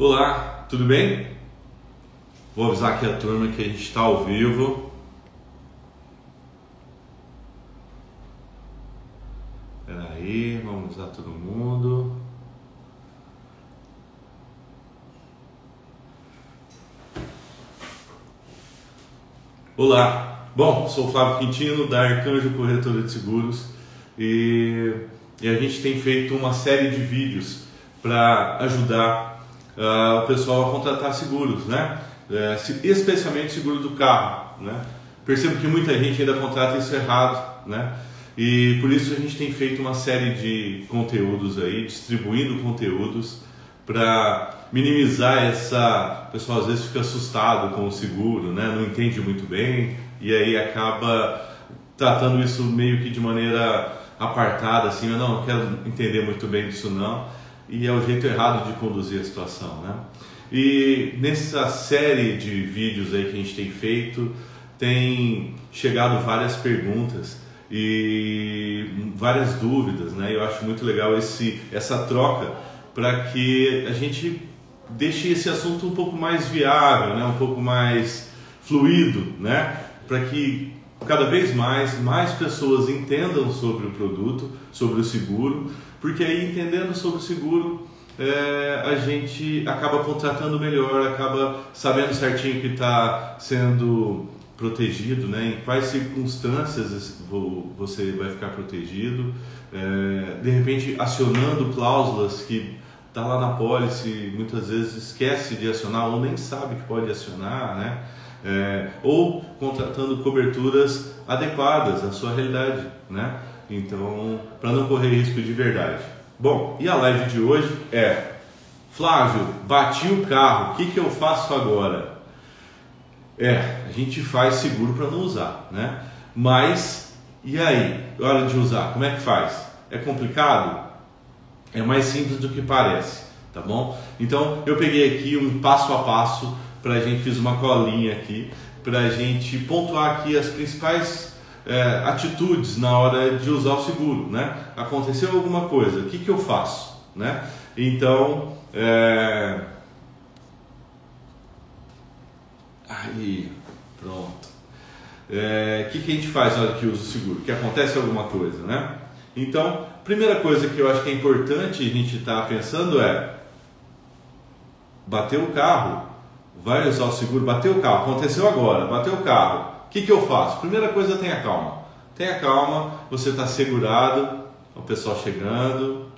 Olá, tudo bem? Vou avisar aqui a turma que a gente está ao vivo. Espera aí, vamos avisar todo mundo. Olá, bom, sou o Flávio Quintino da Arcanjo Corretora de Seguros e a gente tem feito uma série de vídeos para ajudar o pessoal a contratar seguros, né? Especialmente seguro do carro, né? Percebo que muita gente ainda contrata isso errado, né? E por isso a gente tem feito uma série de conteúdos aí, distribuindo conteúdos para minimizar essa... O pessoal às vezes fica assustado com o seguro, né? Não entende muito bem e aí acaba tratando isso meio que de maneira apartada, assim, eu não quero entender muito bem disso não. E é o jeito errado de conduzir a situação, né? E nessa série de vídeos aí que a gente tem feito, tem chegado várias perguntas e várias dúvidas, né? Eu acho muito legal essa troca para que a gente deixe esse assunto um pouco mais viável, né? Um pouco mais fluido, né? Para que cada vez mais pessoas entendam sobre o produto, sobre o seguro, porque aí entendendo sobre o seguro a gente acaba contratando melhor, acaba sabendo certinho que está sendo protegido, né? Em quais circunstâncias você vai ficar protegido, de repente acionando cláusulas que está lá na pólice, muitas vezes esquece de acionar ou nem sabe que pode acionar, né? Ou contratando coberturas adequadas à sua realidade, né? Então, para não correr risco de verdade. Bom, e a live de hoje é: Flávio, bati o carro, o que eu faço agora? A gente faz seguro para não usar, né? Mas, e aí? Hora de usar, como é que faz? É complicado? É mais simples do que parece, tá bom? Então, eu peguei aqui um passo a passo pra gente, fiz uma colinha aqui, pra gente pontuar aqui as principais atitudes na hora de usar o seguro, né? Aconteceu alguma coisa, o que eu faço, né? Então, aí, pronto. O que a gente faz na hora que usa o seguro? Que acontece alguma coisa, né? Então, primeira coisa que eu acho que é importante a gente estar pensando bateu o carro, vai usar o seguro, bateu o carro, aconteceu agora, bateu o carro, o que eu faço? Primeira coisa, tenha calma. Tenha calma, você está segurado, o pessoal chegando,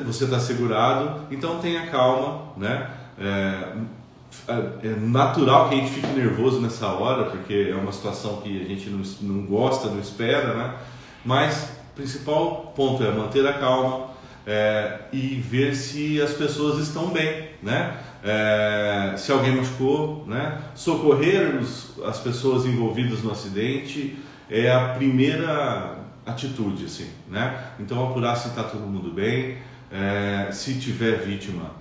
você está segurado, então tenha calma, né? É natural que a gente fique nervoso nessa hora, porque é uma situação que a gente não gosta, não espera, né? Mas o principal ponto é manter a calma e ver se as pessoas estão bem, né? Se alguém machucou, né? Socorrer as pessoas envolvidas no acidente é a primeira atitude, assim, né? Então apurar se está todo mundo bem, se tiver vítima,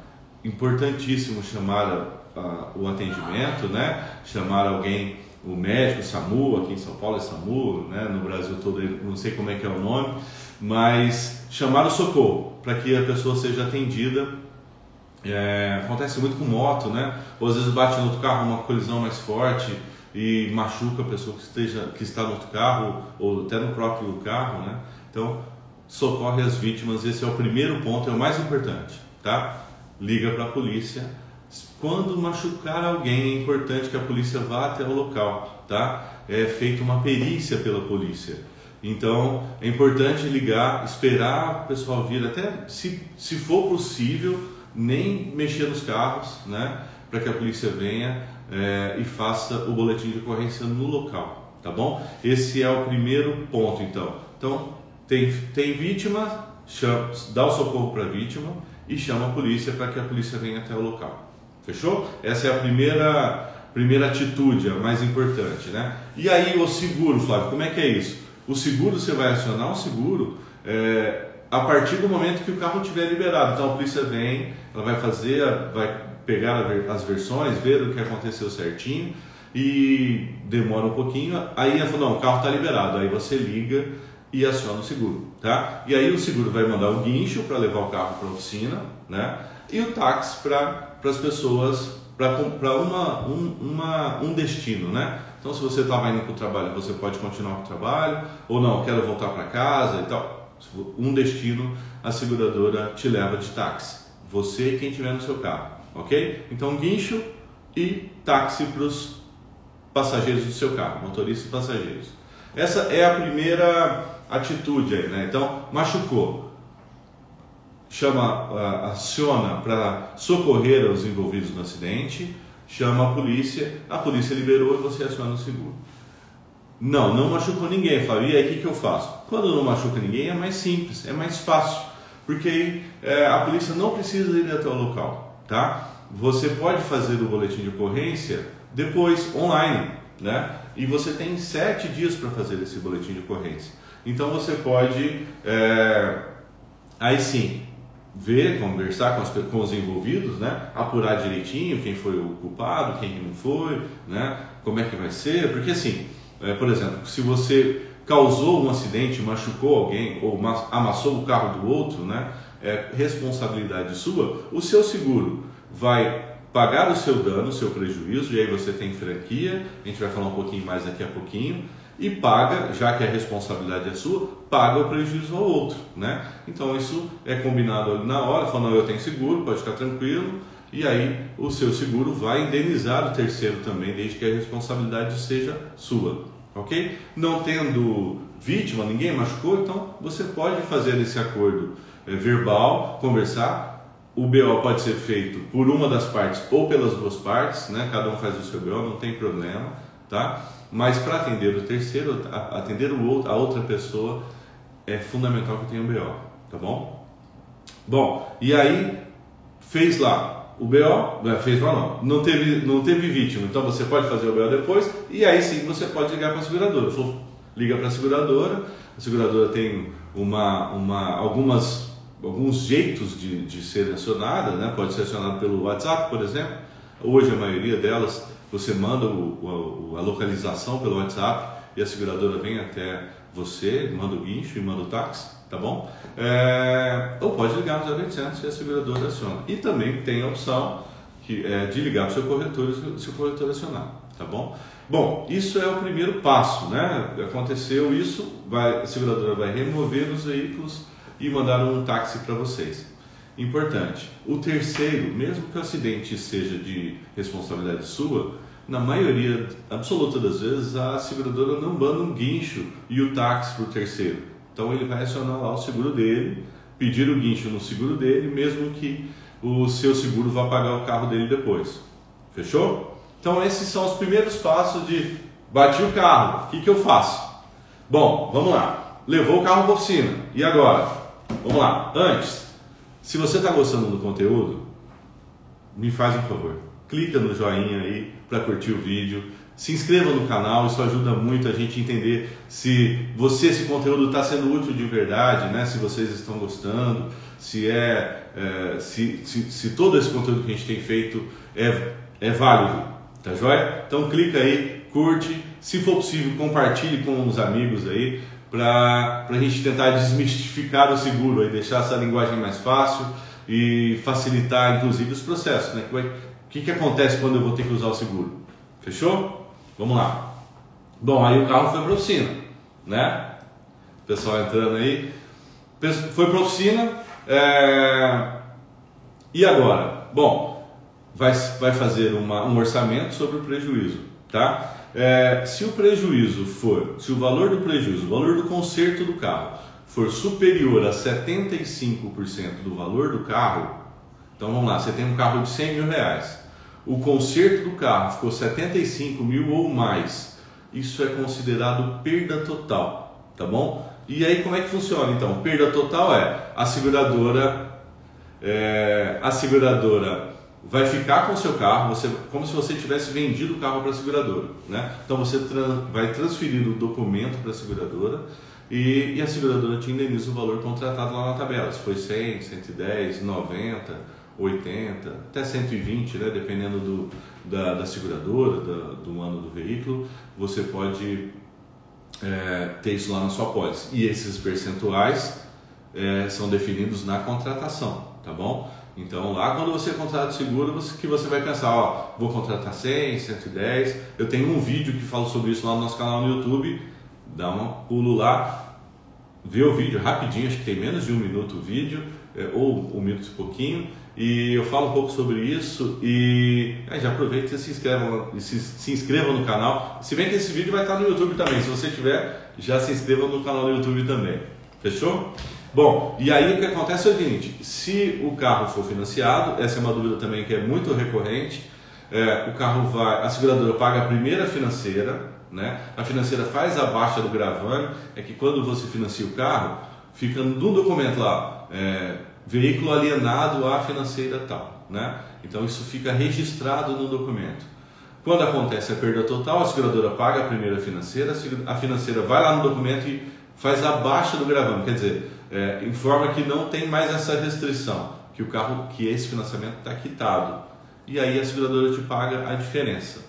importantíssimo chamar o atendimento, né? Chamar alguém, o médico, o SAMU, aqui em São Paulo é SAMU, né? No Brasil todo, não sei como é que é o nome, mas chamar o socorro para que a pessoa seja atendida. Acontece muito com moto, né? Ou às vezes bate no outro carro uma colisão mais forte e machuca a pessoa que está no outro carro ou até no próprio carro, né? Então, socorre as vítimas, esse é o primeiro ponto, é o mais importante, tá? Liga para a polícia. Quando machucar alguém, é importante que a polícia vá até o local, tá? É feita uma perícia pela polícia. Então, é importante ligar, esperar o pessoal vir, até se for possível, nem mexer nos carros, né? Para que a polícia venha e faça o boletim de ocorrência no local, tá bom? Esse é o primeiro ponto, então. Então, tem vítima, dá o socorro para a vítima e chama a polícia para que a polícia venha até o local. Fechou? Essa é a primeira atitude, a mais importante, né? E aí o seguro, Flávio, como é que é isso? O seguro, você vai acionar o seguro a partir do momento que o carro estiver liberado. Então a polícia vem, ela vai pegar as versões, ver o que aconteceu certinho e demora um pouquinho. Aí ela fala, não, o carro está liberado. Aí você liga e aciona o seguro. tá? E aí o seguro vai mandar o guincho para levar o carro para a oficina, né? E o táxi para as pessoas, para um destino, né? Então, se você estava indo para o trabalho, você pode continuar com o trabalho, ou não, quero voltar para casa e tal. Um destino, a seguradora te leva de táxi. Você e quem estiver no seu carro, ok? Então, guincho e táxi para os passageiros do seu carro, motoristas e passageiros. Essa é a primeira atitude aí, né? Então, machucou, aciona para socorrer os envolvidos no acidente, chama a polícia liberou e você aciona o seguro. Não machucou ninguém, Flávio, e aí o que eu faço? Quando não machuca ninguém é mais simples, é mais fácil, porque aí a polícia não precisa ir até o local, tá? Você pode fazer o boletim de ocorrência depois, online, né? E você tem 7 dias para fazer esse boletim de ocorrência. Então você pode, aí sim, ver, conversar com os envolvidos, né? Apurar direitinho quem foi o culpado, quem não foi, né? Como é que vai ser, porque assim, por exemplo, se você causou um acidente, machucou alguém ou amassou o carro do outro, né? É responsabilidade sua, o seu seguro vai pagar o seu dano, o seu prejuízo, e aí você tem franquia, a gente vai falar um pouquinho mais daqui a pouquinho, e paga, já que a responsabilidade é sua, paga o prejuízo ao outro, né? Então isso é combinado ali na hora, falando, eu tenho seguro, pode ficar tranquilo, e aí o seu seguro vai indenizar o terceiro também, desde que a responsabilidade seja sua, ok? Não tendo vítima, ninguém machucou, então você pode fazer esse acordo verbal, conversar. O BO pode ser feito por uma das partes ou pelas duas partes, né? Cada um faz o seu BO, não tem problema, tá? Mas para atender o terceiro, atender a outra pessoa, é fundamental que tenha um BO, tá bom? Bom, e aí fez lá o BO, fez lá não teve vítima, então você pode fazer o BO depois, e aí sim você pode ligar para a seguradora. Liga para a seguradora tem alguns jeitos de ser acionada, né? Pode ser acionada pelo WhatsApp, por exemplo. Hoje a maioria delas você manda a localização pelo WhatsApp e a seguradora vem até você, manda o guincho e manda o táxi, tá bom? Ou pode ligar no 0800 e a seguradora aciona. E também tem a opção de ligar para o seu corretor e se o corretor acionar, tá bom? Bom, isso é o primeiro passo, né? Aconteceu isso, a seguradora vai remover os veículos e mandar um táxi para vocês. Importante, o terceiro, mesmo que o acidente seja de responsabilidade sua, na maioria absoluta das vezes a seguradora não manda um guincho e o táxi para o terceiro. Então ele vai acionar lá o seguro dele, pedir o guincho no seguro dele, mesmo que o seu seguro vá pagar o carro dele depois. Fechou? Então esses são os primeiros passos de bati o carro, o que eu faço? Bom, vamos lá. Levou o carro para a oficina, e agora? Vamos lá, antes, se você está gostando do conteúdo, me faz um favor, clica no joinha aí para curtir o vídeo, se inscreva no canal, isso ajuda muito a gente entender se esse conteúdo está sendo útil de verdade, né? Se vocês estão gostando, se todo esse conteúdo que a gente tem feito é válido, tá joia? Então clica aí, curte, se for possível compartilhe com os amigos aí, para a gente tentar desmistificar o seguro e deixar essa linguagem mais fácil e facilitar inclusive os processos, né? O que acontece quando eu vou ter que usar o seguro? Fechou? Vamos lá. Bom, aí o carro foi para a oficina, né? O pessoal entrando aí, foi para a oficina, e agora? Bom, vai fazer um orçamento sobre o prejuízo, tá? Se o valor do prejuízo, o valor do conserto do carro for superior a 75% do valor do carro, então vamos lá, você tem um carro de 100 mil reais, o conserto do carro ficou 75 mil ou mais, isso é considerado perda total, tá bom? E aí como é que funciona então? Perda total a seguradora vai ficar com o seu carro, como se você tivesse vendido o carro para a seguradora, né? Então você vai transferir o documento para a seguradora e a seguradora te indeniza o valor contratado lá na tabela. Se foi 100, 110, 90, 80, até 120, né? Dependendo da seguradora, do ano do veículo, você pode ter isso lá na sua pólice. E esses percentuais são definidos na contratação, tá bom? Então lá quando você contrata o seguro, você vai pensar, ó, vou contratar 100, 110. Eu tenho um vídeo que fala sobre isso lá no nosso canal no YouTube. Dá um pulo lá, vê o vídeo rapidinho, acho que tem menos de 1 minuto o vídeo, ou 1 minuto e pouquinho, e eu falo um pouco sobre isso. E já aproveita e se inscreva no canal. Se bem que esse vídeo vai estar no YouTube também, se você tiver, já se inscreva no canal do YouTube também. Fechou? Bom, e aí o que acontece é o seguinte: se o carro for financiado, essa é uma dúvida também que é muito recorrente, a seguradora paga a primeira financeira, né? A financeira faz a baixa do gravame. É que quando você financia o carro, fica no documento lá, veículo alienado à financeira tal, né? Então isso fica registrado no documento. Quando acontece a perda total, a seguradora paga a primeira financeira, a financeira vai lá no documento e faz a baixa do gravame, quer dizer, informa que não tem mais essa restrição, que esse financiamento está quitado, e aí a seguradora te paga a diferença.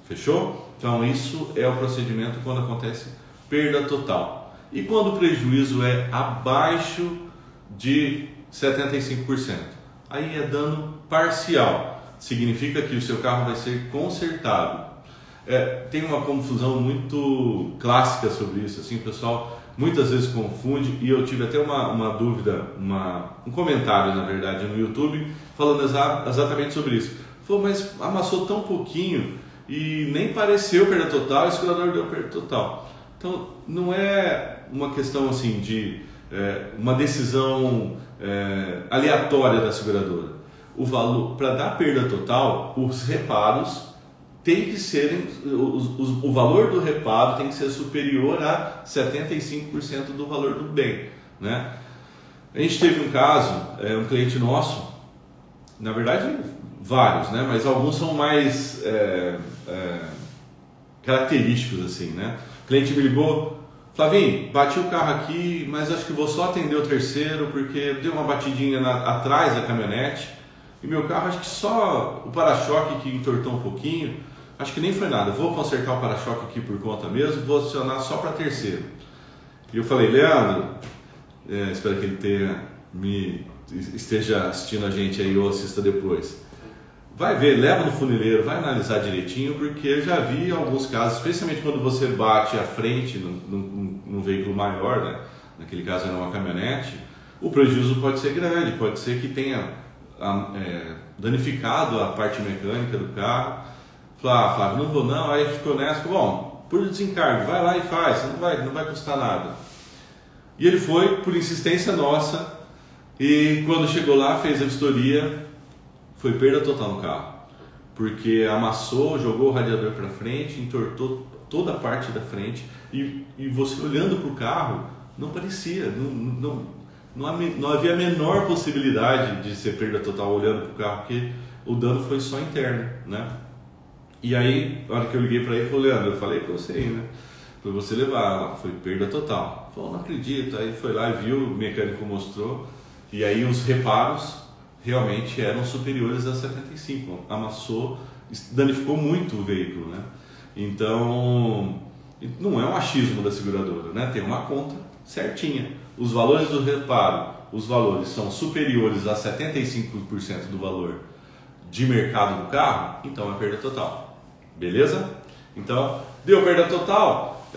Fechou? Então isso é o procedimento quando acontece perda total. E quando o prejuízo é abaixo de 75%, aí é dano parcial. Significa que o seu carro vai ser consertado. Tem uma confusão muito clássica sobre isso, assim, o pessoal muitas vezes confunde, e eu tive até uma dúvida, um comentário na verdade no YouTube, falando exatamente sobre isso. Falou, mas amassou tão pouquinho e nem pareceu perda total, o segurador deu perda total. Então não é uma questão assim de uma decisão aleatória da seguradora. O valor, para dar perda total, os reparos tem que serem, o valor do reparo tem que ser superior a 75% do valor do bem, né? A gente teve um caso, um cliente nosso, na verdade vários, né? Mas alguns são mais característicos assim, né? O cliente me ligou, Flavinho, bati o carro aqui, mas acho que vou só atender o terceiro porque deu uma batidinha atrás da caminhonete e meu carro, acho que só o para-choque que entortou um pouquinho, acho que nem foi nada, vou consertar o para-choque aqui por conta mesmo, vou acionar só para terceiro. E eu falei, Leandro, espero que ele esteja assistindo a gente aí ou assista depois. Vai ver, leva no funileiro, vai analisar direitinho, porque eu já vi alguns casos, especialmente quando você bate à frente num veículo maior, né? Naquele caso era uma caminhonete, o prejuízo pode ser grande, pode ser que tenha danificado a parte mecânica do carro. Falei, Flávio, não vou não, aí ficou nessa, bom, por desencargo, vai lá e faz, não vai custar nada. E ele foi, por insistência nossa, e quando chegou lá, fez a vistoria, foi perda total no carro, porque amassou, jogou o radiador para frente, entortou toda a parte da frente, e você olhando para o carro, não parecia, não havia a menor possibilidade de ser perda total olhando para o carro, porque o dano foi só interno, né? E aí, na hora que eu liguei para ele, falei, Leandro, eu falei para você aí, né? Para você levar, foi perda total. Ele falou, não acredito. Aí foi lá e viu, o mecânico mostrou, e aí os reparos realmente eram superiores a 75, amassou, danificou muito o veículo, né? Então, não é um achismo da seguradora, né? Tem uma conta certinha. Os valores do reparo, os valores são superiores a 75% do valor de mercado do carro, então é perda total. Beleza? Então, deu perda total,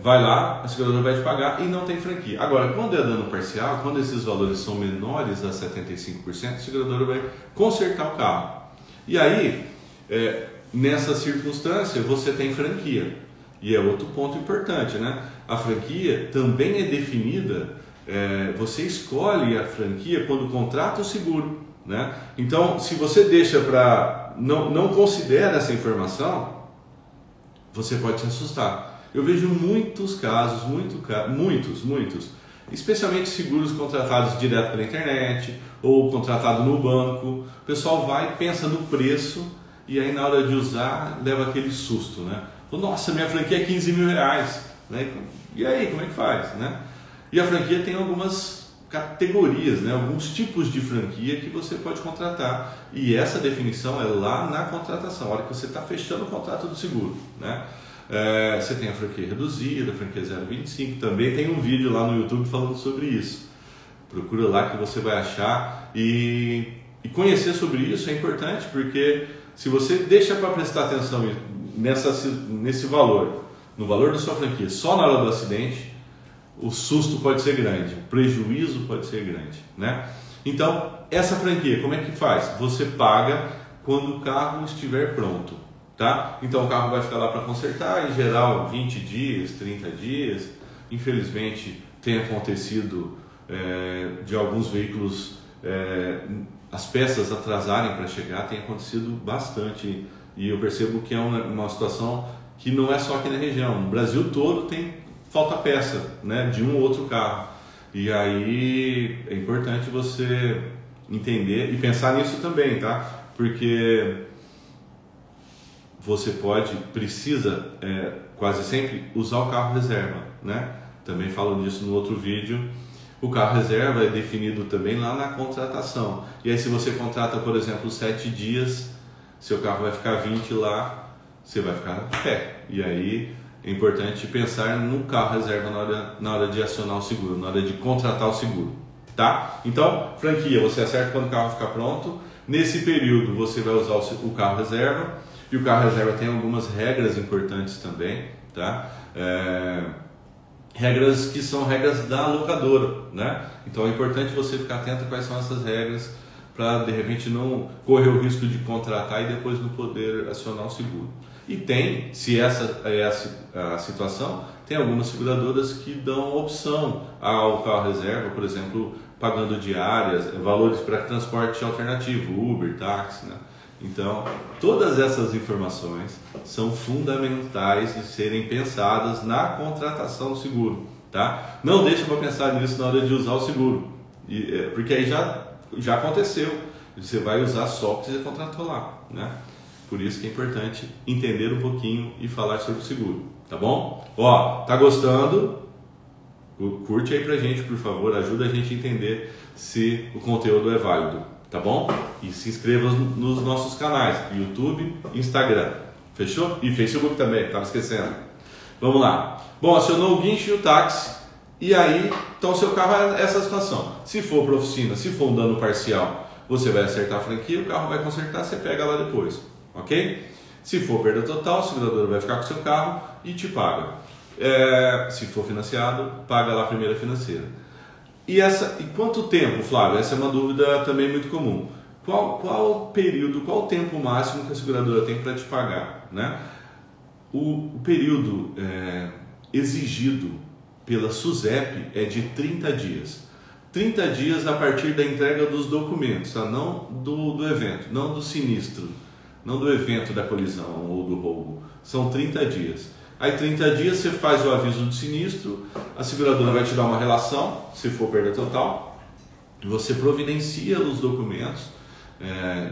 vai lá, a seguradora vai te pagar e não tem franquia. Agora, quando é dano parcial, quando esses valores são menores a 75%, a seguradora vai consertar o carro. E aí, nessa circunstância, você tem franquia. E é outro ponto importante, né? A franquia também é definida, você escolhe a franquia quando contrata o seguro, né? Então, se você deixa para não considera essa informação, você pode se assustar. Eu vejo muitos casos, muitos, especialmente seguros contratados direto pela internet ou contratado no banco. O pessoal vai, pensa no preço e aí na hora de usar leva aquele susto, né? Nossa, minha franquia é 15 mil reais, né? E aí, como é que faz, né? E a franquia tem algumas categorias, né? Alguns tipos de franquia que você pode contratar, e essa definição é lá na contratação, a hora que você está fechando o contrato do seguro, né? Você tem a franquia reduzida, a franquia 0,25, também tem um vídeo lá no YouTube falando sobre isso. Procura lá que você vai achar, e conhecer sobre isso é importante, porque se você deixa para prestar atenção nesse valor, no valor da sua franquia, só na hora do acidente, o susto pode ser grande, o prejuízo pode ser grande, né? Então, essa franquia, como é que faz? Você paga quando o carro estiver pronto, tá? Então o carro vai ficar lá para consertar, em geral 20 dias, 30 dias. Infelizmente tem acontecido de alguns veículos as peças atrasarem para chegar, tem acontecido bastante, e eu percebo que é uma situação que não é só aqui na região, no Brasil todo falta peça, né, de um ou outro carro, e aí é importante você entender e pensar nisso também, tá? Porque você precisa quase sempre usar o carro reserva, né? Também falo disso no outro vídeo. O carro reserva é definido também lá na contratação. E aí se você contrata, por exemplo, 7 dias, seu carro vai ficar 20 lá, você vai ficar de pé. E aí é importante pensar no carro reserva na hora de acionar o seguro, na hora de contratar o seguro, tá? Então, franquia, você acerta quando o carro ficar pronto. Nesse período você vai usar o carro reserva, e o carro reserva tem algumas regras importantes também, tá? Regras que são regras da locadora, né? Então é importante você ficar atento a quais são essas regras, para de repente não correr o risco de contratar e depois não poder acionar o seguro. E se essa é a situação, tem algumas seguradoras que dão opção ao carro reserva, por exemplo, pagando diárias, valores para transporte alternativo, Uber, táxi, né? Então, todas essas informações são fundamentais de serem pensadas na contratação do seguro, tá? Não deixa para pensar nisso na hora de usar o seguro, porque aí já aconteceu, você vai usar só o que você contratou lá, né? Por isso que é importante entender um pouquinho e falar sobre o seguro, tá bom? Ó, tá gostando? Curte aí pra gente, por favor, ajuda a gente a entender se o conteúdo é válido, tá bom? E se inscreva nos nossos canais, YouTube e Instagram, fechou? E Facebook também, tava esquecendo. Vamos lá. Bom, acionou o guincho e o táxi, e aí, então o seu carro é essa situação. Se for para oficina, se for um dano parcial, você vai acertar a franquia, o carro vai consertar, você pega lá depois, ok? Se for perda total, o segurador vai ficar com o seu carro e te paga. Se for financiado, paga lá a primeira financeira. E quanto tempo, Flávio? Essa é uma dúvida também muito comum. Qual período, qual o tempo máximo que a seguradora tem para te pagar, né? O período exigido pela SUSEP é de 30 dias. 30 dias a partir da entrega dos documentos, tá? Não do evento, não do sinistro, não do evento da colisão ou do roubo. São 30 dias. Aí 30 dias você faz o aviso de sinistro, a seguradora vai te dar uma relação, se for perda total, você providencia os documentos.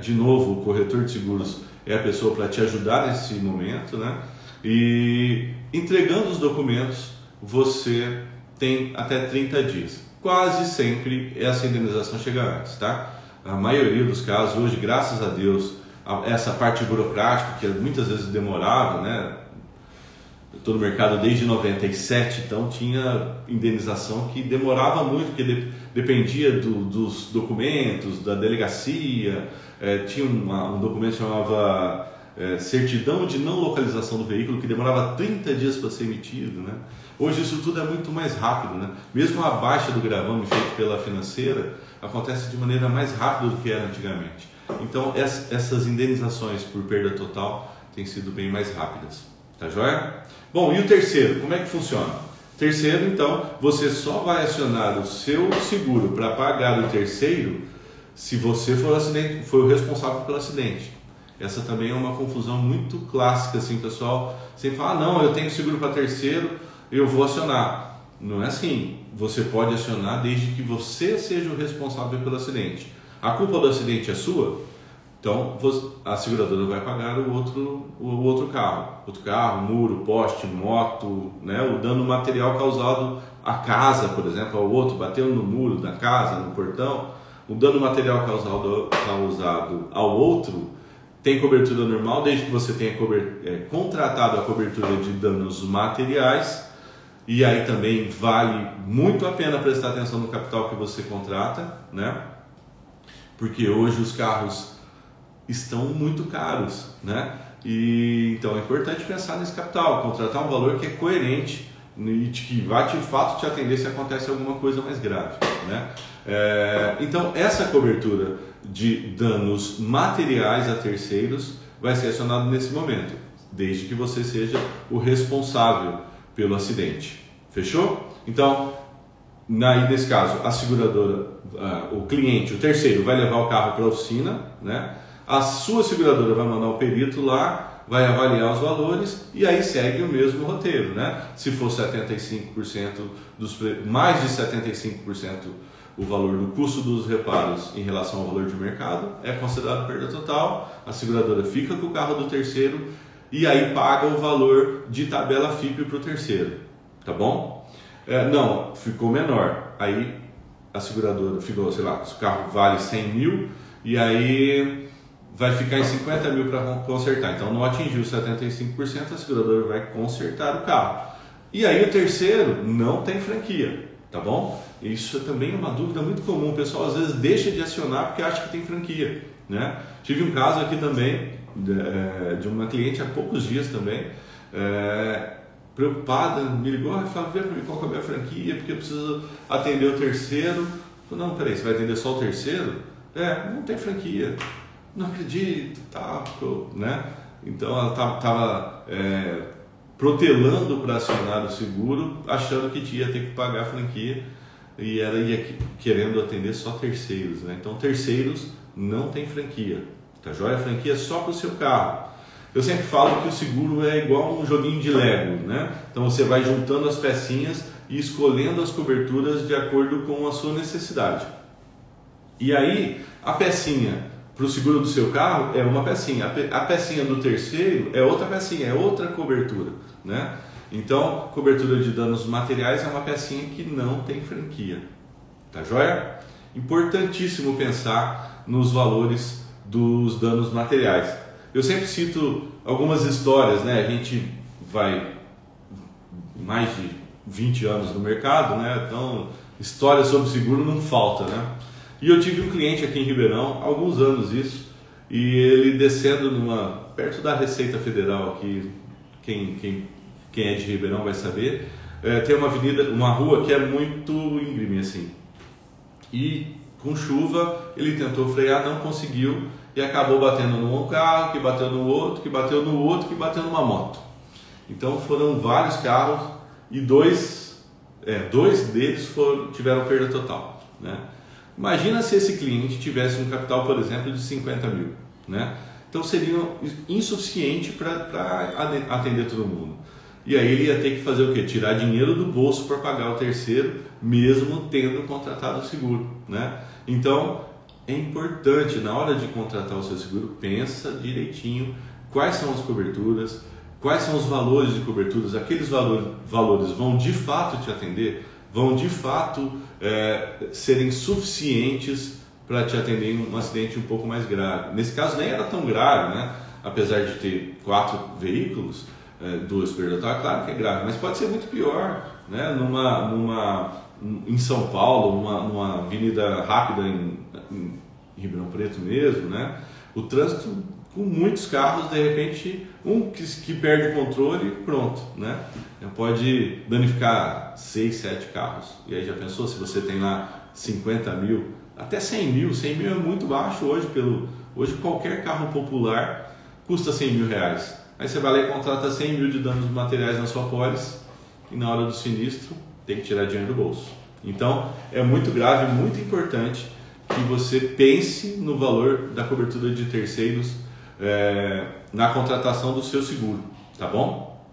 De novo, o corretor de seguros é a pessoa para te ajudar nesse momento, né? E entregando os documentos, você tem até 30 dias. Quase sempre essa indenização chega antes, tá? A maioria dos casos hoje, graças a Deus, essa parte burocrática que muitas vezes demorava, né? Eu estou no mercado desde 97, então tinha indenização que demorava muito, porque dependia dos documentos, da delegacia, tinha um documento que chamava certidão de não localização do veículo, que demorava 30 dias para ser emitido, né? Hoje isso tudo é muito mais rápido, né? Mesmo a baixa do gravame feita pela financeira acontece de maneira mais rápida do que era antigamente. Então essas indenizações por perda total têm sido bem mais rápidas, tá joia? Bom, e o terceiro, como é que funciona? Terceiro, então, você só vai acionar o seu seguro para pagar o terceiro se você for o responsável pelo acidente. Essa também é uma confusão muito clássica, assim, pessoal. Você fala, não, eu tenho seguro para terceiro, eu vou acionar. Não é assim. Você pode acionar desde que você seja o responsável pelo acidente. A culpa do acidente é sua, então a seguradora vai pagar o outro carro, muro, poste, moto, né? O dano material causado à casa, por exemplo, ao outro, bateu no muro da casa, no portão. O dano material causado ao outro tem cobertura normal, desde que você tenha contratado a cobertura de danos materiais. E aí também vale muito a pena prestar atenção no capital que você contrata, né? Porque hoje os carros estão muito caros, né? E então é importante pensar nesse capital, contratar um valor que é coerente e que vai de fato te atender se acontece alguma coisa mais grave, né? Então essa cobertura de danos materiais a terceiros vai ser acionada nesse momento, desde que você seja o responsável pelo acidente. Fechou? Então, nesse caso, a seguradora, o cliente, o terceiro, vai levar o carro para a oficina, né? A sua seguradora vai mandar um perito lá, vai avaliar os valores e aí segue o mesmo roteiro, né? Se for 75% mais de 75% o valor do custo dos reparos em relação ao valor de mercado, é considerado perda total, a seguradora fica com o carro do terceiro e aí paga o valor de tabela FIPE para o terceiro, tá bom? Não, ficou menor, aí a seguradora ficou, sei lá, se o carro vale 100 mil e aí vai ficar em 50 mil para consertar, então não atingiu 75%, a seguradora vai consertar o carro. E aí o terceiro não tem franquia, tá bom? Isso também é uma dúvida muito comum, o pessoal às vezes deixa de acionar porque acha que tem franquia, né? Tive um caso aqui também de uma cliente há poucos dias também, preocupada, me ligou e falou: vê para mim qual que é a minha franquia, porque eu preciso atender o terceiro. Eu falei: não, peraí, você vai atender só o terceiro? Não tem franquia. Não acredito, tá, né? Então ela estava protelando para acionar o seguro, achando que ia ter que pagar a franquia e ela ia querendo atender só terceiros, né? Então terceiros não tem franquia, tá joia? A franquia é só para o seu carro. Eu sempre falo que o seguro é igual um joguinho de Lego, né? Então você vai juntando as pecinhas e escolhendo as coberturas de acordo com a sua necessidade. E aí a pecinha para o seguro do seu carro é uma pecinha, a pecinha do terceiro é outra pecinha, é outra cobertura, né? Então, cobertura de danos materiais é uma pecinha que não tem franquia, tá joia? Importantíssimo pensar nos valores dos danos materiais. Eu sempre cito algumas histórias, né? A gente vai mais de 20 anos no mercado, né? Então, histórias sobre seguro não falta, né? E eu tive um cliente aqui em Ribeirão, há alguns anos isso, e ele descendo perto da Receita Federal aqui, quem é de Ribeirão vai saber, tem uma rua que é muito íngreme assim. E com chuva ele tentou frear, não conseguiu e acabou batendo num carro, que bateu no outro, que bateu no outro, que bateu numa moto. Então foram vários carros e dois deles tiveram perda total, né? Imagina se esse cliente tivesse um capital, por exemplo, de 50 mil, né? Então seria insuficiente para atender todo mundo. E aí ele ia ter que fazer o quê? Tirar dinheiro do bolso para pagar o terceiro, mesmo tendo contratado o seguro, né? Então é importante, na hora de contratar o seu seguro, pensa direitinho quais são as coberturas, quais são os valores de coberturas, aqueles valores vão de fato te atender, vão de fato serem suficientes para te atender em um acidente um pouco mais grave. Nesse caso nem era tão grave, né? Apesar de ter 4 veículos, 2 perdas totais, claro que é grave, mas pode ser muito pior, né? Em São Paulo, numa avenida rápida em Ribeirão Preto mesmo, né? O trânsito com muitos carros, de repente, um que perde o controle, pronto, né? Pode danificar 6, 7 carros. E aí já pensou, se você tem lá 50 mil, até 100 mil, 100 mil é muito baixo hoje qualquer carro popular custa 100 mil reais. Aí você vai lá e contrata 100 mil de danos materiais na sua pólice e na hora do sinistro tem que tirar dinheiro do bolso. Então é muito grave, muito importante que você pense no valor da cobertura de terceiros na contratação do seu seguro, tá bom?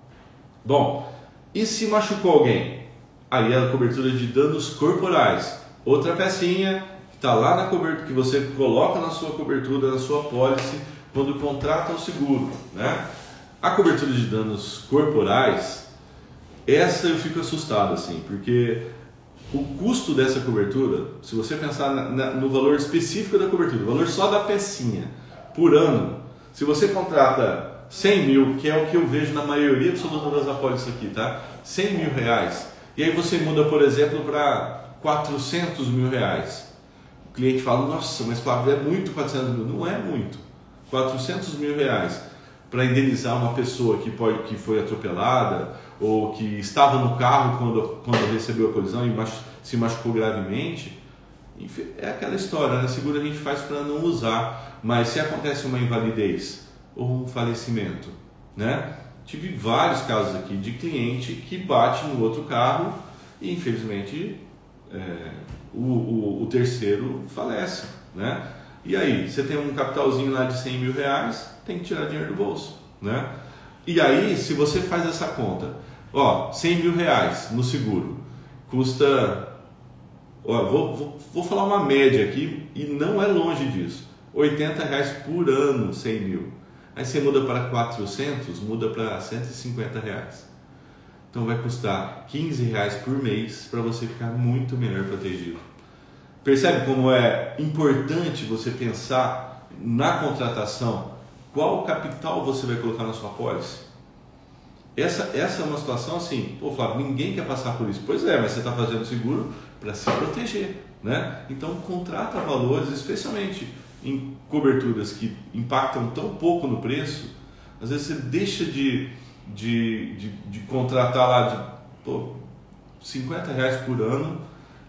Bom, e se machucou alguém? Aí é a cobertura de danos corporais, outra pecinha que está lá na cobertura, que você coloca na sua cobertura, na sua pólice, quando contrata o seguro, né? A cobertura de danos corporais, essa eu fico assustado assim, porque o custo dessa cobertura, se você pensar no valor específico da cobertura, o valor só da pecinha por ano, Se você contrata 100 mil, que é o que eu vejo na maioria absoluta das apólices aqui, tá? 100 mil reais. E aí você muda, por exemplo, para 400 mil reais. O cliente fala, nossa, mas Flávio, é muito 400 mil. Não é muito. 400 mil reais para indenizar uma pessoa que foi atropelada ou que estava no carro quando recebeu a colisão e se machucou gravemente. É aquela história, né? Seguro a gente faz para não usar, mas se acontece uma invalidez ou um falecimento, né? Tive vários casos aqui de cliente que bate no outro carro e infelizmente o terceiro falece, né? E aí, você tem um capitalzinho lá de 100 mil reais, tem que tirar dinheiro do bolso, né? E aí, se você faz essa conta, 100 mil reais no seguro, custa... Vou falar uma média aqui e não é longe disso. 80 reais por ano, 100 mil. Aí você muda para 400, muda para 150 reais. Então vai custar 15 reais por mês para você ficar muito melhor protegido. Percebe como é importante você pensar na contratação? Qual capital você vai colocar na sua pólice? Essa é uma situação assim, pô Flávio, ninguém quer passar por isso. Pois é, mas você está fazendo seguro para se proteger, né? Então contrata valores, especialmente em coberturas que impactam tão pouco no preço. Às vezes você deixa de contratar lá de 50 reais por ano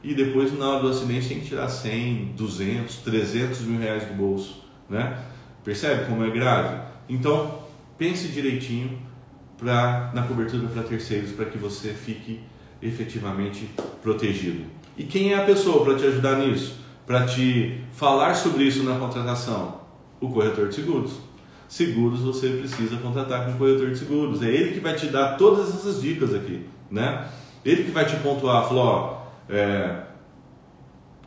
e depois na hora do acidente tem que tirar 100, 200, 300 mil reais do bolso, né? Percebe como é grave? Então pense direitinho na cobertura para terceiros, para que você fique efetivamente protegido. E quem é a pessoa para te ajudar nisso? Para te falar sobre isso na contratação? O corretor de seguros. Seguros você precisa contratar com o corretor de seguros. É ele que vai te dar todas essas dicas aqui, né? Ele que vai te pontuar, falou,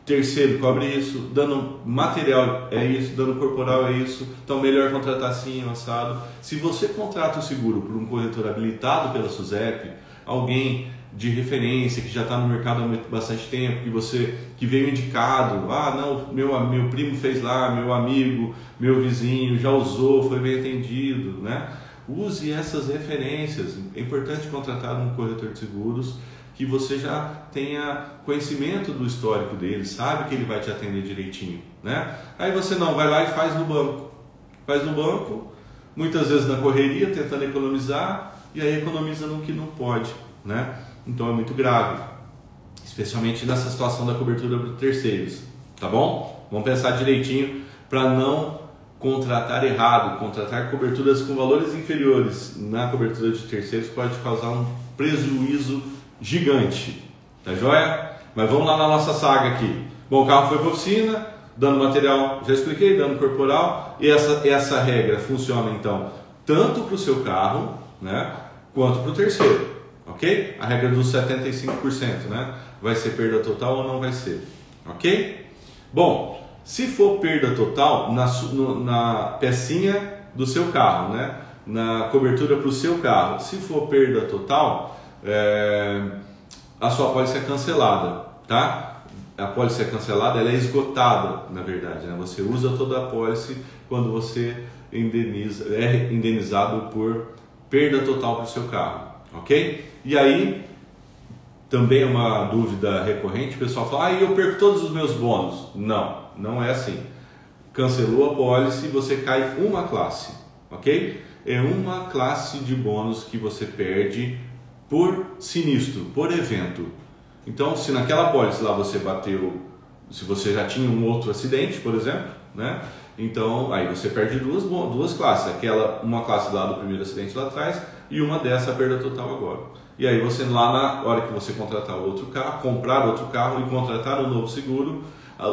terceiro cobre isso, dano material é isso, dano corporal é isso, então melhor contratar assim, assado. Se você contrata o seguro por um corretor habilitado pela SUSEP, alguém de referência que já está no mercado há bastante tempo, que veio indicado, não, meu primo fez lá, meu amigo, meu vizinho já usou, foi bem atendido, né? Use essas referências. É importante contratar um corretor de seguros que você já tenha conhecimento do histórico dele, sabe que ele vai te atender direitinho, né? Aí você não, vai lá e faz no banco. Faz no banco, muitas vezes na correria, tentando economizar, e aí economiza no que não pode, né? Então é muito grave, especialmente nessa situação da cobertura para terceiros, tá bom? Vamos pensar direitinho para não contratar errado. Contratar coberturas com valores inferiores na cobertura de terceiros pode causar um prejuízo gigante, tá joia? Mas vamos lá na nossa saga aqui. Bom, o carro foi para a oficina, dano material, já expliquei, dano corporal, e essa regra funciona então tanto para o seu carro, né, quanto para o terceiro, ok? A regra dos 75%, né? Vai ser perda total ou não vai ser, ok? Bom, se for perda total, na pecinha do seu carro, né, na cobertura para o seu carro, se for perda total, a sua apólice é cancelada, tá? A apólice é cancelada, ela é esgotada, na verdade, né? Você usa toda a apólice quando você é indenizado por perda total para o seu carro, ok? E aí, também é uma dúvida recorrente, o pessoal fala, eu perco todos os meus bônus. Não, não é assim. Cancelou a apólice, você cai uma classe, ok? É uma classe de bônus que você perde por sinistro, por evento. Então, se naquela apólice lá você bateu, se você já tinha um outro acidente, por exemplo, né? Então, aí você perde duas classes. Uma classe lá do primeiro acidente lá atrás e uma dessa perda total agora. E aí você lá na hora que você contratar outro carro, comprar outro carro e contratar um novo seguro,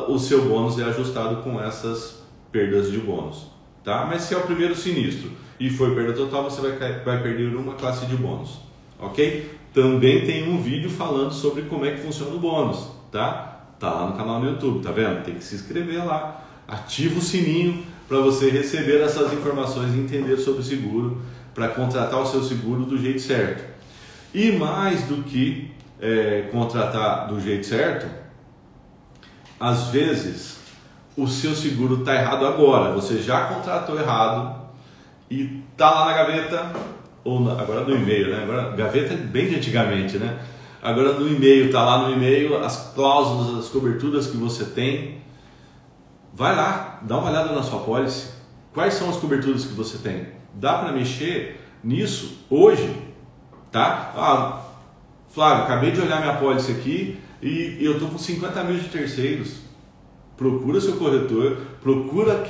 o seu bônus é ajustado com essas perdas de bônus, tá? Mas se é o primeiro sinistro e foi perda total, você vai perder uma classe de bônus, ok? Também tem um vídeo falando sobre como é que funciona o bônus, tá? Tá lá no canal no YouTube, tá vendo? Tem que se inscrever lá, ativa o sininho para você receber essas informações e entender sobre o seguro, para contratar o seu seguro do jeito certo. E mais do que contratar do jeito certo, às vezes o seu seguro está errado agora, você já contratou errado e tá lá na gaveta, agora no e-mail, né? Agora, gaveta é bem de antigamente, né? Agora no e-mail, tá lá no e-mail as cláusulas, as coberturas que você tem. Vai lá, dá uma olhada na sua apólice. Quais são as coberturas que você tem? Dá para mexer nisso hoje, tá? Flávio, acabei de olhar minha apólice aqui e eu tô com 50 mil de terceiros. Procura seu corretor, procura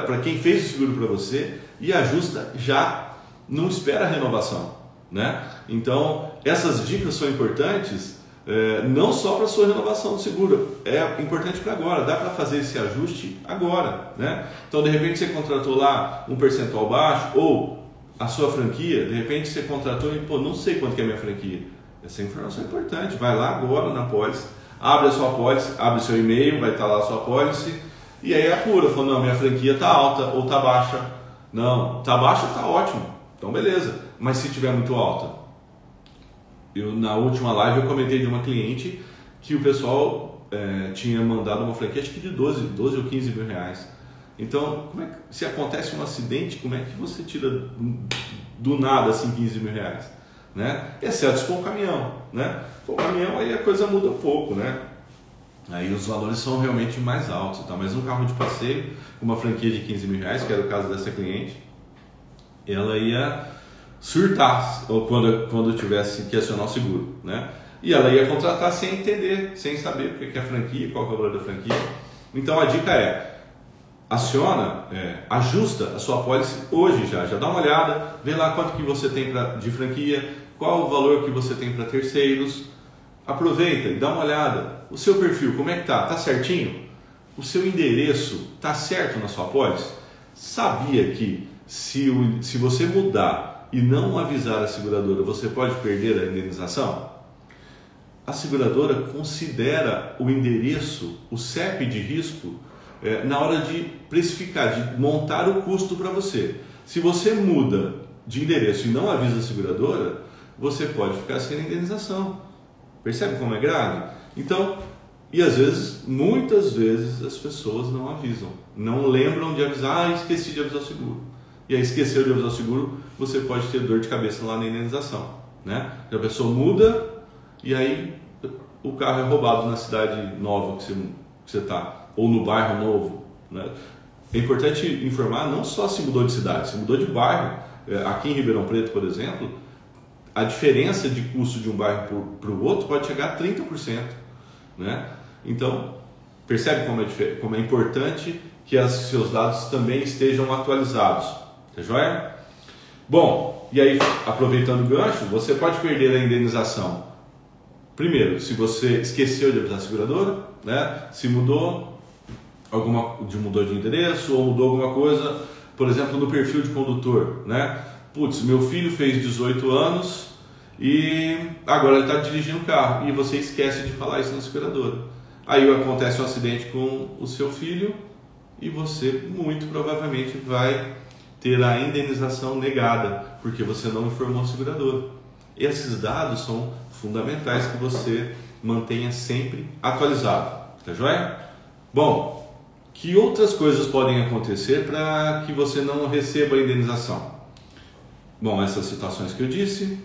para quem fez o seguro para você e ajusta já, não espera a renovação, né? Então, essas dicas são importantes, não só para a sua renovação do seguro, é importante para agora, dá para fazer esse ajuste agora, né? Então, de repente você contratou lá um percentual baixo, ou a sua franquia, de repente você contratou e, não sei quanto que é a minha franquia. Essa informação é importante, vai lá agora na apólice, abre a sua apólice, abre o seu e-mail, vai estar lá a sua apólice, e aí apura, falando, não, minha franquia está alta ou está baixa. Não, está baixa, está ótimo, então beleza, mas se tiver muito alta, na última live eu comentei de uma cliente que o pessoal tinha mandado uma franquia, acho que de 12 ou 15 mil reais. Então, se acontece um acidente, como é que você tira do nada assim 15 mil reais? Né? Exceto se for um caminhão, né? Se for um caminhão, aí a coisa muda um pouco, né? Aí os valores são realmente mais altos, tá? Mas um carro de passeio, uma franquia de 15 mil reais, que era o caso dessa cliente, ela ia surtar quando tivesse que acionar o seguro, né? E ela ia contratar sem entender, sem saber o que é a franquia, qual é o valor da franquia. Então a dica é: ajusta a sua apólice hoje já dá uma olhada, vê lá quanto que você tem de franquia, qual o valor que você tem para terceiros, aproveita e dá uma olhada, o seu perfil, como é que tá certinho? O seu endereço tá certo na sua apólice? Sabia que se você mudar e não avisar a seguradora, você pode perder a indenização? A seguradora considera o endereço, o CEP de risco, na hora de precificar, de montar o custo para você. Se você muda de endereço e não avisa a seguradora, você pode ficar sem indenização. Percebe como é grave? Então, e às vezes, muitas vezes, as pessoas não avisam, não lembram de avisar, esqueci de avisar o seguro. E aí esqueceu de avisar o seguro, você pode ter dor de cabeça lá na indenização, né? A pessoa muda e aí o carro é roubado na cidade nova que você está, ou no bairro novo, né? É importante informar não só se mudou de cidade, se mudou de bairro. Aqui em Ribeirão Preto, por exemplo, a diferença de custo de um bairro para o outro pode chegar a 30%, né? Então, percebe como é importante que seus dados também estejam atualizados, tá joia? Bom, e aí, aproveitando o gancho, você pode perder a indenização. Primeiro, se você esqueceu de avisar a seguradora, né? Se mudou de endereço ou mudou alguma coisa, por exemplo, no perfil de condutor, né? Putz, meu filho fez 18 anos e agora ele está dirigindo o carro e você esquece de falar isso na seguradora. Aí acontece um acidente com o seu filho e você muito provavelmente vai ter a indenização negada porque você não informou a seguradora. Esses dados são fundamentais que você mantenha sempre atualizado, tá joia? Bom, que outras coisas podem acontecer para que você não receba a indenização? Bom, essas situações que eu disse,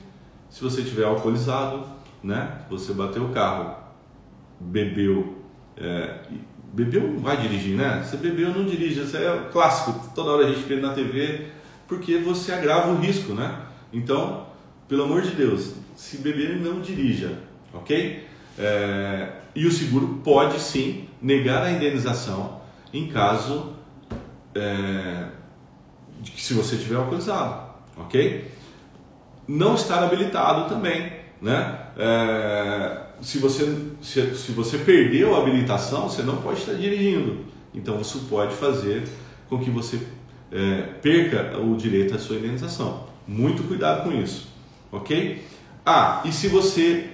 se você estiver alcoolizado, né? Você bateu o carro, bebeu, bebeu não vai dirigir, né? Você bebeu não dirige, isso é clássico, toda hora a gente vê na TV, porque você agrava o risco, né? Então, pelo amor de Deus, se beber não dirija, ok? E o seguro pode sim negar a indenização em caso de que se você tiver alcoolizado, ok? Não estar habilitado também, né? Se você perdeu a habilitação, você não pode estar dirigindo. Então isso pode fazer com que você perca o direito à sua indenização. Muito cuidado com isso, ok? E se você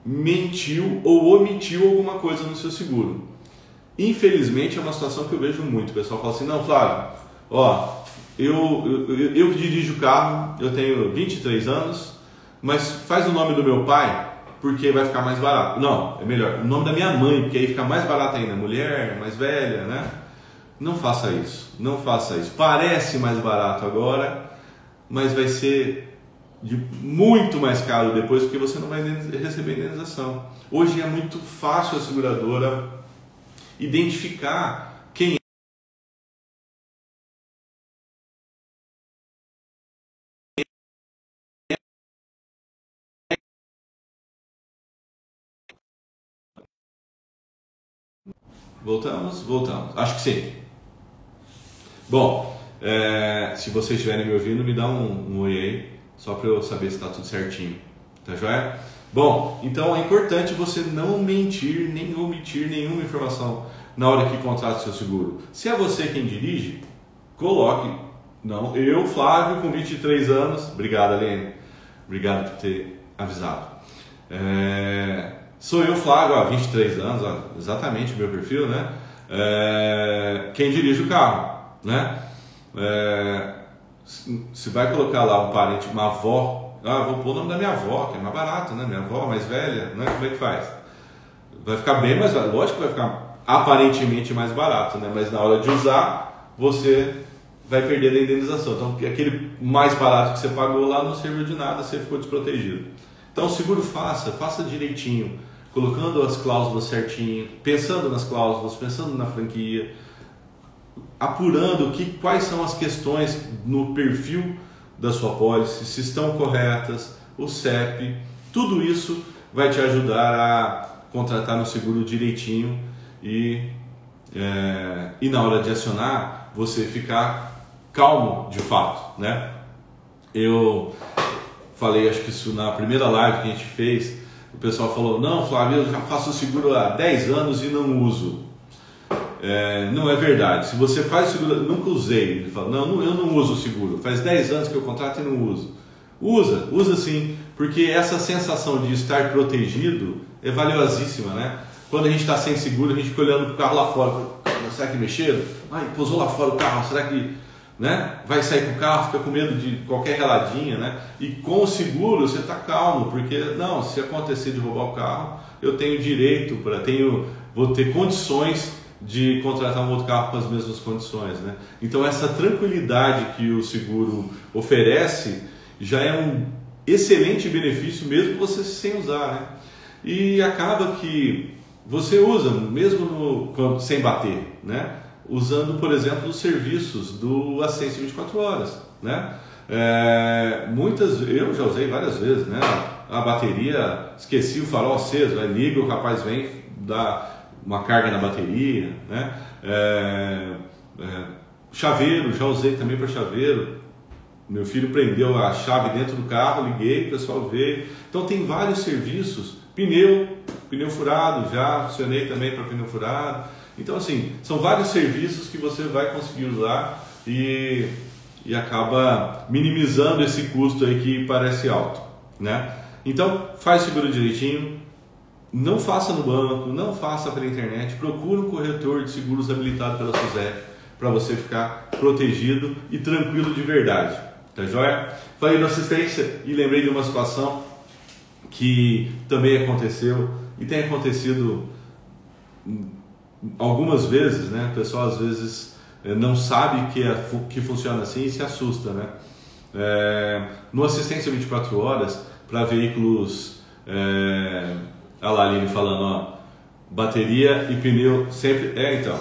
mentiu ou omitiu alguma coisa no seu seguro? Infelizmente é uma situação que eu vejo muito. O pessoal fala assim: não, Flávio, eu dirijo o carro, eu tenho 23 anos, mas faz o nome do meu pai porque vai ficar mais barato. Não, é melhor o nome da minha mãe, porque aí fica mais barato ainda. Mulher, mais velha, né? Não faça isso, não faça isso. Parece mais barato agora, mas vai ser muito mais caro depois, porque você não vai receber indenização. Hoje é muito fácil a seguradora identificar quem Voltamos? Voltamos. Acho que sim. Bom, se vocês estiverem me ouvindo, me dá um oi aí, só para eu saber se está tudo certinho. Tá joia? Bom, então é importante você não mentir, nem omitir nenhuma informação na hora que contrata seu seguro. Se é você quem dirige, coloque. Não, eu, Flávio, com 23 anos. Obrigado, Aline. Obrigado por ter avisado. Sou eu, Flávio, há 23 anos, exatamente o meu perfil, né? Quem dirige o carro, né? Se vai colocar lá um parente, uma avó, vou pôr o nome da minha avó, que é mais barato, né? Minha avó mais velha, né? Como é que faz? Vai ficar bem mais barato, lógico que vai ficar aparentemente mais barato, né? Mas na hora de usar, você vai perder a indenização. Então, aquele mais barato que você pagou lá não serviu de nada, você ficou desprotegido. Então, o seguro faça direitinho, colocando as cláusulas certinho, pensando nas cláusulas, pensando na franquia, apurando quais são as questões no perfil da sua pólice, se estão corretas, o CEP, tudo isso vai te ajudar a contratar no seguro direitinho e na hora de acionar, você ficar calmo de fato, né? Eu falei, acho que isso na primeira live que a gente fez, o pessoal falou, não, Flávio, eu já faço seguro há 10 anos e não uso. Não é verdade. Se você faz seguro, nunca usei. Ele fala, não, eu não uso seguro. Faz 10 anos que eu contrato e não uso. Usa sim, porque essa sensação de estar protegido é valiosíssima, né? Quando a gente está sem seguro, a gente fica olhando para o carro lá fora. Será que mexeram? Pousou lá fora o carro, será que... né? Vai sair com o carro, fica com medo de qualquer reladinha, né? E com o seguro você está calmo, porque não, se acontecer de roubar o carro, eu tenho direito vou ter condições de contratar um outro carro com as mesmas condições, né? Então essa tranquilidade que o seguro oferece já é um excelente benefício mesmo você sem usar, né? E acaba que você usa mesmo sem bater, né? Usando, por exemplo, os serviços do assistência 24 horas, né? Eu já usei várias vezes, né? A bateria, esqueci o farol aceso, liga, o rapaz vem dar uma carga na bateria, né? Chaveiro, já usei também para chaveiro. Meu filho prendeu a chave dentro do carro, liguei, o pessoal veio. Então tem vários serviços. Pneu furado, já funcionei também para pneu furado. Então, assim, são vários serviços que você vai conseguir usar e acaba minimizando esse custo aí que parece alto, né? Então, faz seguro direitinho, não faça no banco, não faça pela internet, procure um corretor de seguros habilitado pela SUSEP para você ficar protegido e tranquilo de verdade, tá joia? Falei da assistência e lembrei de uma situação que também aconteceu e tem acontecido algumas vezes, né? O pessoal às vezes não sabe que funciona assim e se assusta, né? No assistência 24 horas para veículos, olha lá a Aline falando, bateria e pneu sempre, então,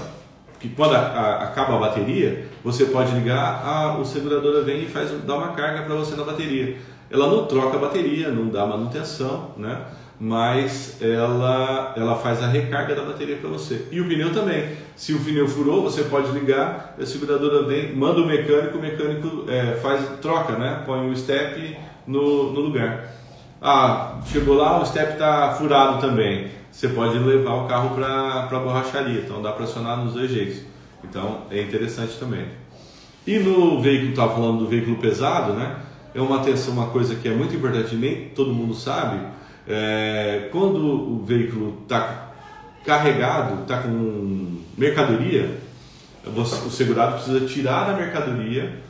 que quando acaba a bateria, você pode ligar, o seguradora vem e dá uma carga para você na bateria. Ela não troca a bateria, não dá manutenção, né? Mas ela faz a recarga da bateria para você. E o pneu também. Se o pneu furou, você pode ligar, a seguradora vem, manda o mecânico troca, né? Põe o step no lugar. Chegou lá, o step está furado também. Você pode levar o carro para a borracharia, então dá para acionar nos dois jeitos. Então é interessante também. E no veículo, estava falando do veículo pesado, né? É uma coisa que é muito importante, nem todo mundo sabe. Quando o veículo está carregado, está com mercadoria, o segurado precisa tirar a mercadoria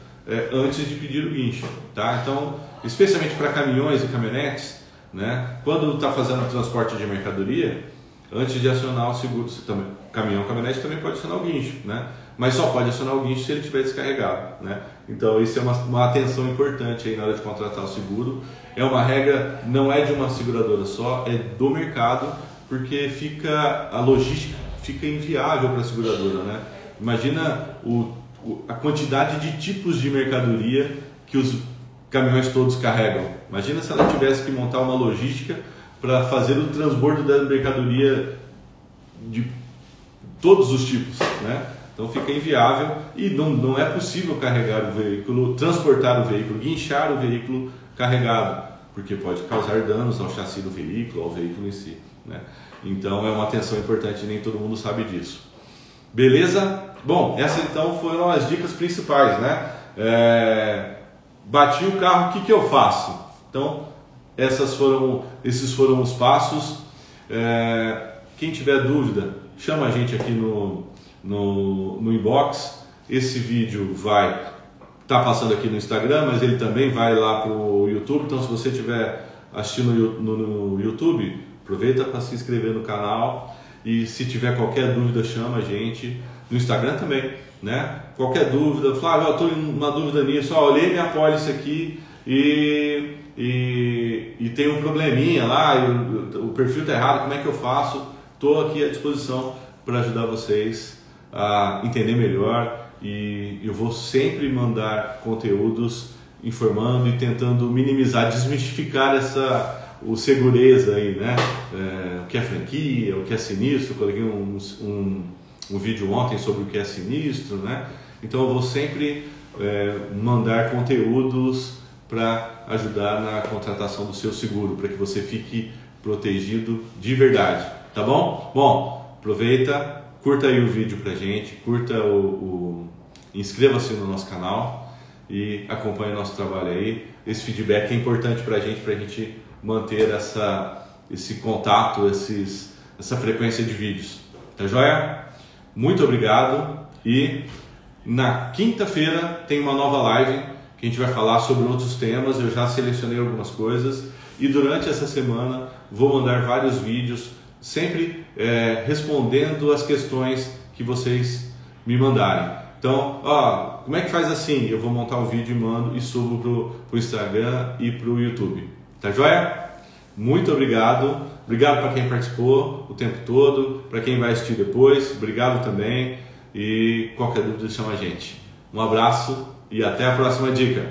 antes de pedir o guincho, tá? Então, especialmente para caminhões e caminhonetes, né? Quando está fazendo transporte de mercadoria, antes de acionar o seguro, caminhonete também pode acionar o guincho, né? Mas só pode acionar o guincho se ele estiver descarregado, né? Então isso é uma atenção importante aí na hora de contratar o seguro. É uma regra, não é de uma seguradora só, é do mercado, porque a logística fica inviável para a seguradora, né? Imagina a quantidade de tipos de mercadoria que os caminhões todos carregam. Imagina se ela tivesse que montar uma logística para fazer o transbordo da mercadoria de todos os tipos, né? Então fica inviável e não é possível carregar o veículo, transportar o veículo, guinchar o veículo carregado, porque pode causar danos ao chassi do veículo, ao veículo em si, né? Então é uma atenção importante, nem todo mundo sabe disso. Beleza? Bom, essas então foram as dicas principais, né? Bati o carro, o que eu faço? Então esses foram os passos. Quem tiver dúvida, chama a gente aqui no inbox. Esse vídeo vai estar passando aqui no Instagram, mas ele também vai lá para o YouTube. Então se você estiver assistindo no YouTube, aproveita para se inscrever no canal. E se tiver qualquer dúvida, chama a gente. No Instagram também, né? Qualquer dúvida, Flávio, eu estou em uma dúvida nisso, olhei minha pólice aqui e tem um probleminha lá, o perfil está errado, como é que eu faço? Estou aqui à disposição para ajudar vocês a entender melhor, e eu vou sempre mandar conteúdos informando e tentando minimizar, desmistificar o segureza aí, né? O que é franquia, o que é sinistro. Eu coloquei um vídeo ontem sobre o que é sinistro, né? Então eu vou sempre mandar conteúdos para ajudar na contratação do seu seguro, para que você fique protegido de verdade, tá bom? Bom, aproveita, curta aí o vídeo pra gente, inscreva-se no nosso canal e acompanhe o nosso trabalho aí. Esse feedback é importante pra gente manter esse contato, essa frequência de vídeos, tá joia? Muito obrigado, e na quinta-feira tem uma nova live que a gente vai falar sobre outros temas. Eu já selecionei algumas coisas e durante essa semana vou mandar vários vídeos, sempre respondendo as questões que vocês me mandarem. Então, como é que faz assim? Eu vou montar um vídeo e mando e subo pro Instagram e pro YouTube. Tá joia? Muito obrigado. Obrigado para quem participou o tempo todo, para quem vai assistir depois, obrigado também, e qualquer dúvida chama a gente. Um abraço e até a próxima dica.